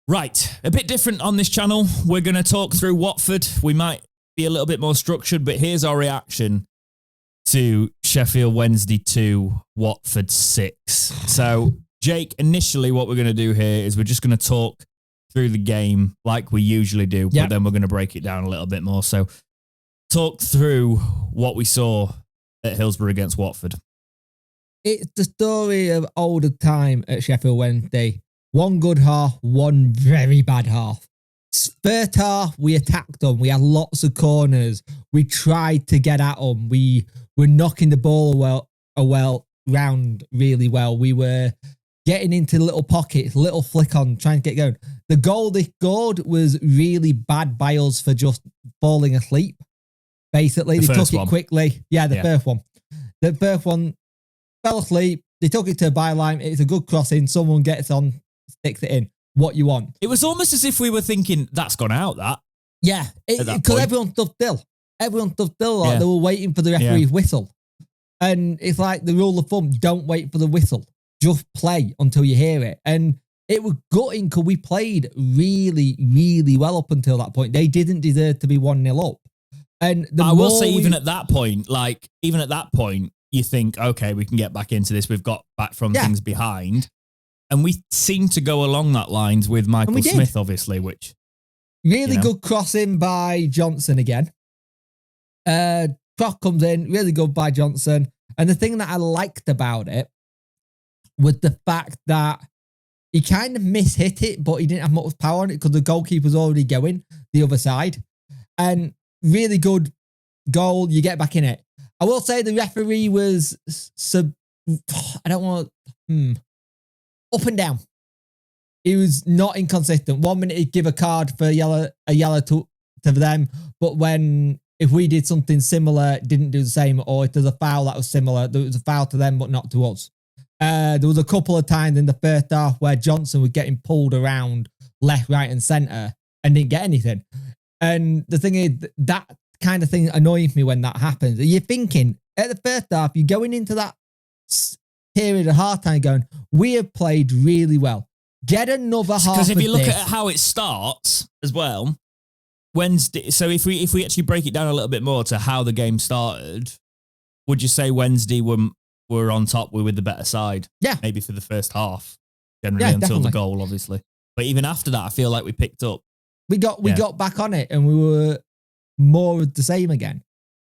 Right, a bit different on this channel. We're going to talk through Watford. We might be a little bit more structured, but here's our reaction to Sheffield Wednesday 2, Watford 6. So, Jake, initially what we're going to do here is we're just going to talk through the game like we usually do, but then we're going to break it down a little bit more. So, talk through what we saw at Hillsborough against Watford. It's the story of older time at Sheffield Wednesday. One good half, one very bad half. First half, we attacked them. We had lots of corners. We tried to get at them. We were knocking the ball round really well. We were getting into little pockets, little flick on, trying to get going. The goal they scored was really bad by us for just falling asleep. Basically, they took it quickly. Yeah, the first one. The first one fell asleep. They took it to a byline. It's a good crossing. Someone gets on, sticks it in. What you want. It was almost as if we were thinking, that's gone out, that. Yeah, because everyone stood still. Everyone stood still. Like they were waiting for the referee's whistle. And it's like the rule of thumb, don't wait for the whistle. Just play until you hear it. And it was gutting because we played really, really well up until that point. They didn't deserve to be 1-0 up. And I will say, even at that point, you think, okay, we can get back into this. We've got back from things behind. And we seem to go along that lines with Michael Smith, obviously, which... Really good crossing by Johnson again. Cross comes in, really good by Johnson. And the thing that I liked about it was the fact that he kind of mishit it, but he didn't have much power on it because the goalkeeper's already going the other side. And really good goal, you get back in it. I will say the referee was... I don't want to... Up and down. He was not inconsistent. 1 minute he'd give a card for a yellow to them, but if we did something similar, didn't do the same, or if there's a foul that was similar, there was a foul to them but not to us. There was a couple of times in the first half where Johnson was getting pulled around left, right, and centre and didn't get anything. And the thing is, that kind of thing annoys me when that happens. You're thinking at the first half, you're going into that period of hard time going, we have played really well. Get another half. Because if you look at how it starts as well, Wednesday. So if we actually break it down a little bit more to how the game started, would you say Wednesday were on top? We were the better side. Yeah, maybe for the first half, generally until the goal, obviously. But even after that, I feel like we picked up. We got back on it, and we were more of the same again.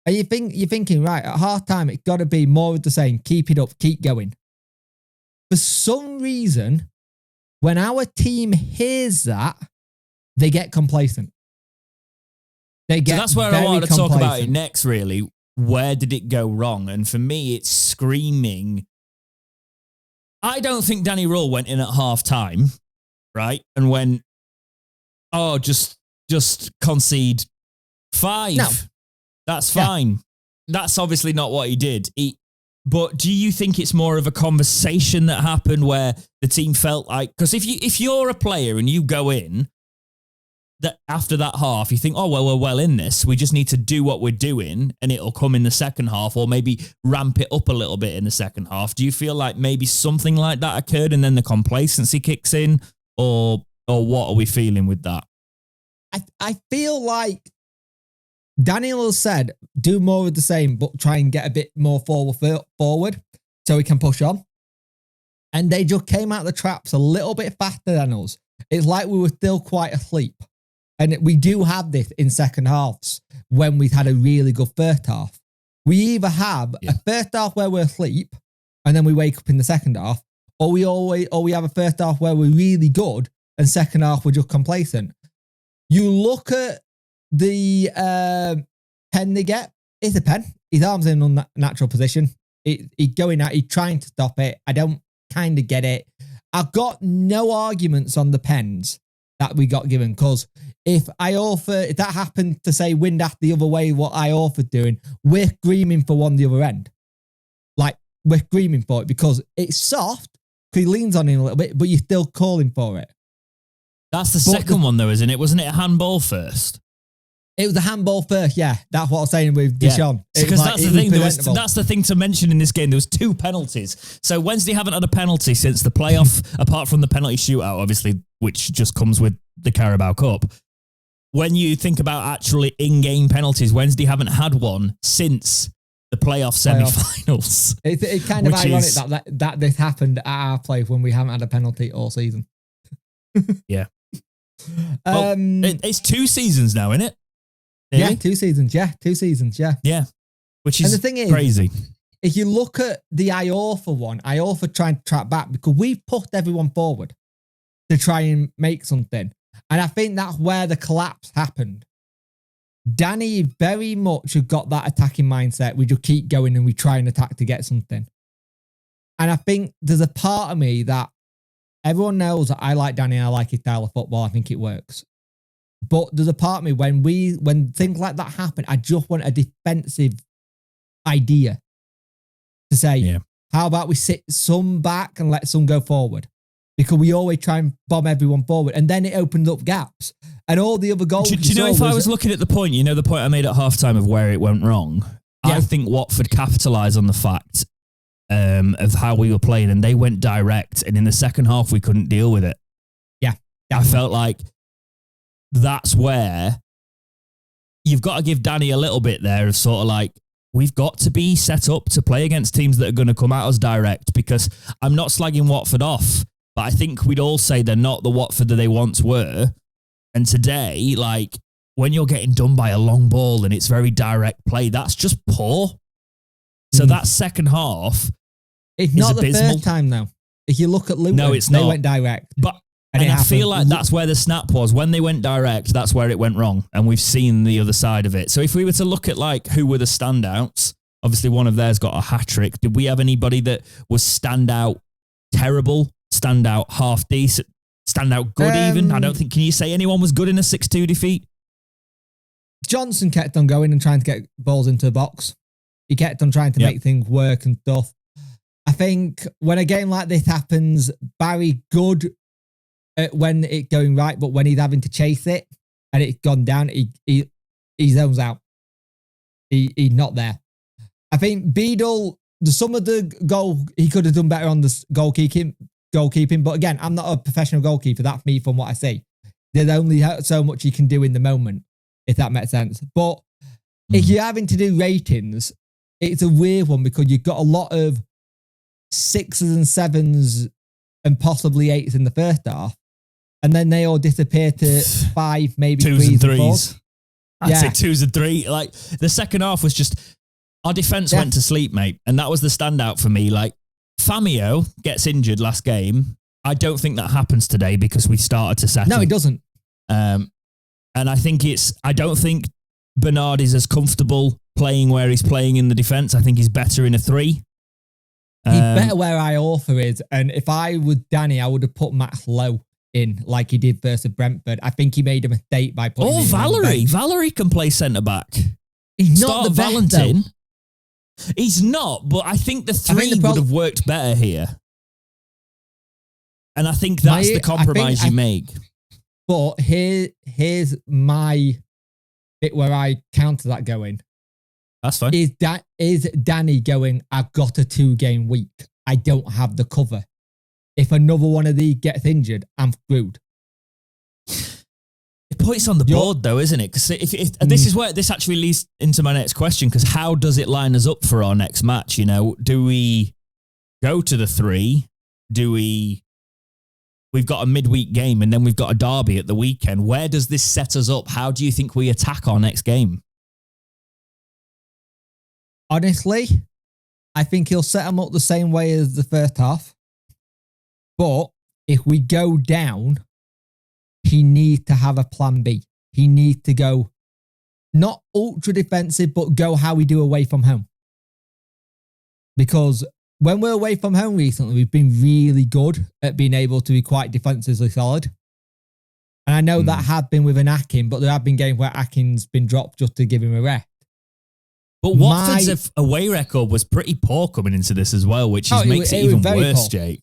And you're thinking, right, at half time, it's got to be more of the same. Keep it up, keep going. For some reason, when our team hears that, they get complacent. So that's where I wanted to talk about it next, really. Where did it go wrong? And for me, it's screaming. I don't think Danny Rule went in at half time, right? And went, just concede 5. No. That's fine. That's obviously not what he did. But do you think it's more of a conversation that happened where the team felt like... Because if you're a player and you go in, that after that half, you think, we're well in this. We just need to do what we're doing and it'll come in the second half, or maybe ramp it up a little bit in the second half. Do you feel like maybe something like that occurred and then the complacency kicks in? Or what are we feeling with that? I feel like Daniel said, do more of the same, but try and get a bit more forward so we can push on. And they just came out the traps a little bit faster than us. It's like we were still quite asleep. And we do have this in second halves when we've had a really good first half. We either have a first half where we're asleep and then we wake up in the second half, or we have a first half where we're really good and second half we're just complacent. You look at the pen they get, it's a pen. His arm's in an unnatural position. He's going out, he's trying to stop it. I don't kind of get it. I've got no arguments on the pens that we got given, because if that happened to say wind after the other way, what I offered doing, we're screaming for one the other end. Like, we're screaming for it because it's soft, because he leans on him a little bit, but you're still calling for it. That's the second one though, isn't it? Wasn't it a handball first? It was a handball first, yeah. That's what I was saying with Deshaun. Because that's the thing. That's the thing to mention in this game. There was 2 penalties. So Wednesday haven't had a penalty since the playoff, apart from the penalty shootout, obviously, which just comes with the Carabao Cup. When you think about actually in-game penalties, Wednesday haven't had one since the playoff semi-finals. It's kind of ironic that this happened at our place when we haven't had a penalty all season. Yeah. It's 2 seasons now, isn't it? Yeah, 2 seasons. Yeah, 2 seasons. Yeah. Yeah. Which is and the thing is, crazy. If you look at the Iorfa one, Iorfa trying to track back because we pushed everyone forward to try and make something. And I think that's where the collapse happened. Danny very much have got that attacking mindset. We just keep going and we try and attack to get something. And I think there's a part of me that everyone knows that I like Danny and I like his style of football. I think it works. But there's a part of me when things like that happen, I just want a defensive idea to say, how about we sit some back and let some go forward? Because we always try and bomb everyone forward. And then it opens up gaps. And all the other goals. Do you know, if I was looking at the point, the point I made at halftime of where it went wrong, I think Watford capitalised on the fact of how we were playing and they went direct. And in the second half, we couldn't deal with it. Yeah. I felt like that's where you've got to give Danny a little bit there of sort of like, we've got to be set up to play against teams that are going to come at us direct, because I'm not slagging Watford off, but I think we'd all say they're not the Watford that they once were. And today, like, when you're getting done by a long ball and it's very direct play, that's just poor. So that second half it's not the first time though. If you look at Luton, no, it's not. They went direct. But and I feel like that's where the snap was. When they went direct, that's where it went wrong. And we've seen the other side of it. So if we were to look at like who were the standouts, obviously one of theirs got a hat-trick. Did we have anybody that was standout terrible, standout half decent, standout good even? I don't think, can you say anyone was good in a 6-2 defeat? Johnson kept on going and trying to get balls into the box. He kept on trying to make things work and stuff. I think when a game like this happens, Barry good when it's going right, but when he's having to chase it and it's gone down, he zones out. He's not there. I think Beadle, some of the goal, he could have done better on the goalkeeping. But again, I'm not a professional goalkeeper. That's me from what I see. There's only so much you can do in the moment, if that makes sense. But if you're having to do ratings, it's a weird one because you've got a lot of 6s and 7s and possibly 8s in the first half. And then they all disappear to 5, maybe 2s and 3s. 4s. I'd say 2s and 3. Like the second half was just, our defence went to sleep, mate. And that was the standout for me. Like Famio gets injured last game. I don't think that happens today because we started to settle. No, it doesn't. And I think I don't think Bernard is as comfortable playing where he's playing in the defence. I think he's better in a 3. He's better where Iorfa is. And if I was Danny, I would have put Max Lowe in like he did versus Brentford. I think he made a mistake by putting him Valerie. Valerie can play centre-back. He's not the Valentin. best, though. He's not, but I think the 3 would have worked better here. And I think that's the compromise you make. But here's my bit where I counter that going. That's fine. Is Danny going, I've got a 2-game week. I don't have the cover. If another one of these gets injured, I'm screwed. It puts on the board though, isn't it? Because this is where this actually leads into my next question, because how does it line us up for our next match? Do we go to the 3? We've got a midweek game and then we've got a derby at the weekend. Where does this set us up? How do you think we attack our next game? Honestly, I think he'll set them up the same way as the first half. But if we go down, he needs to have a plan B. He needs to go not ultra defensive, but go how we do away from home. Because when we're away from home recently, we've been really good at being able to be quite defensively solid. And I know that had been with an Akin, but there have been games where Akin's been dropped just to give him a rest. But Watford's away record was pretty poor coming into this as well, which makes it even worse, poor. Jake.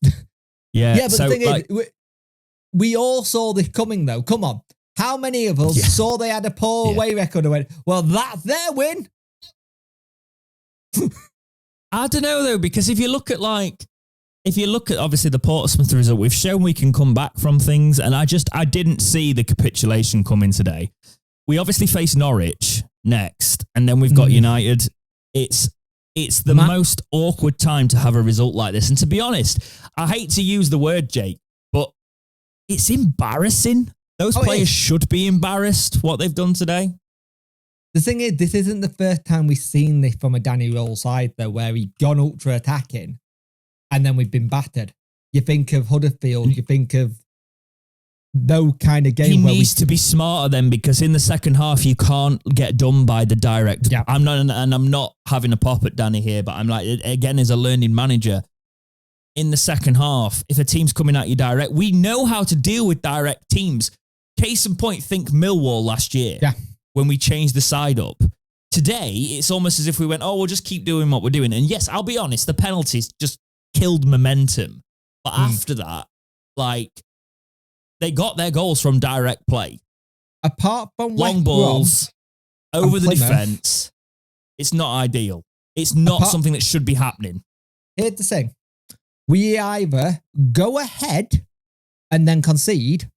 Yeah, but the thing is, we all saw this coming though. Come on. How many of us saw they had a poor away record and went, well, that's their win? I don't know, though, because if you look at obviously the Portsmouth result, we've shown we can come back from things, and I didn't see the capitulation coming today. We obviously face Norwich next, and then we've got United. It's the most awkward time to have a result like this. And to be honest, I hate to use the word, Jake, but it's embarrassing. Those players should be embarrassed what they've done today. The thing is, this isn't the first time we've seen this from a Danny Röhl side, though, where he's gone ultra attacking and then we've been battered. You think of Huddersfield, you think of those kind of games. He needs to be smarter then, because in the second half, you can't get done by the direct. Yeah. I'm not having a pop at Danny here, but I'm like, again, as a learning manager, in the second half, if a team's coming at you direct, we know how to deal with direct teams. Case in point, think Millwall last year when we changed the side up. Today, it's almost as if we went, we'll just keep doing what we're doing. And yes, I'll be honest, the penalties just killed momentum. But after that, they got their goals from direct play. Apart from long balls over the defence, it's not ideal. It's not something that should be happening. Here's the thing. We either go ahead and then concede,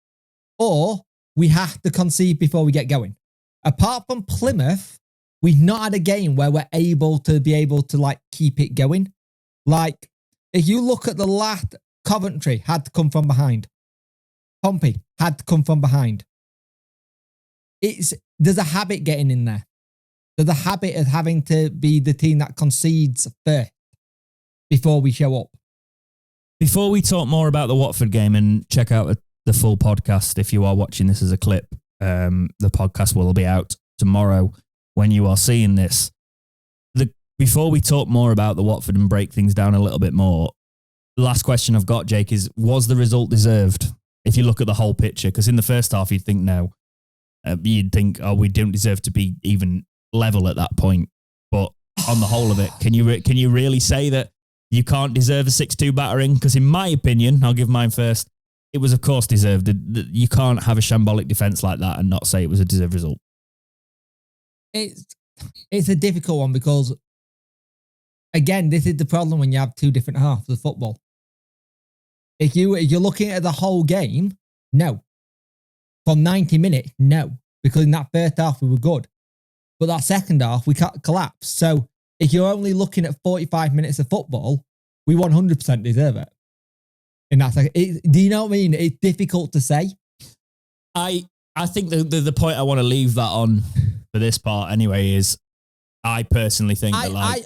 or we have to concede before we get going. Apart from Plymouth, we've not had a game where we're able to keep it going. Like, if you look at the last, Coventry had to come from behind. Pompey had to come from behind. There's a habit getting in there. There's a habit of having to be the team that concedes first before we show up. Before we talk more about the Watford game, and check out the full podcast if you are watching this as a clip, the podcast will be out tomorrow when you are seeing this. Before we talk more about the Watford and break things down a little bit more, the last question I've got, Jake, is, was the result deserved? If you look at the whole picture, because in the first half, you'd think no. You'd think, we don't deserve to be even level at that point. But on the whole of it, can you really say that you can't deserve a 6-2 battering? Because in my opinion, I'll give mine first, it was of course deserved. You can't have a shambolic defence like that and not say it was a deserved result. It's a difficult one because, again, this is the problem when you have two different halves of football. If you're looking at the whole game, no. For 90 minutes, no. Because in that first half, we were good. But that second half, we collapsed. So if you're only looking at 45 minutes of football, we 100% deserve it. And that's do you know what I mean? It's difficult to say. I think the point I want to leave that on for this part anyway is, I personally think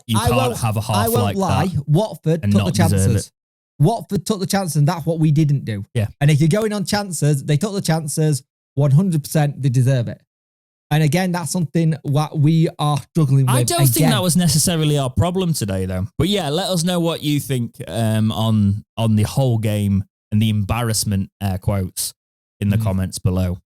you can't have a half like that. Watford took the chances. Watford took the chances, and that's what we didn't do. Yeah. And if you're going on chances, they took the chances, 100% they deserve it. And again, that's something what we are struggling with. I don't think that was necessarily our problem today, though. But yeah, let us know what you think on the whole game and the embarrassment, air quotes, in the comments below.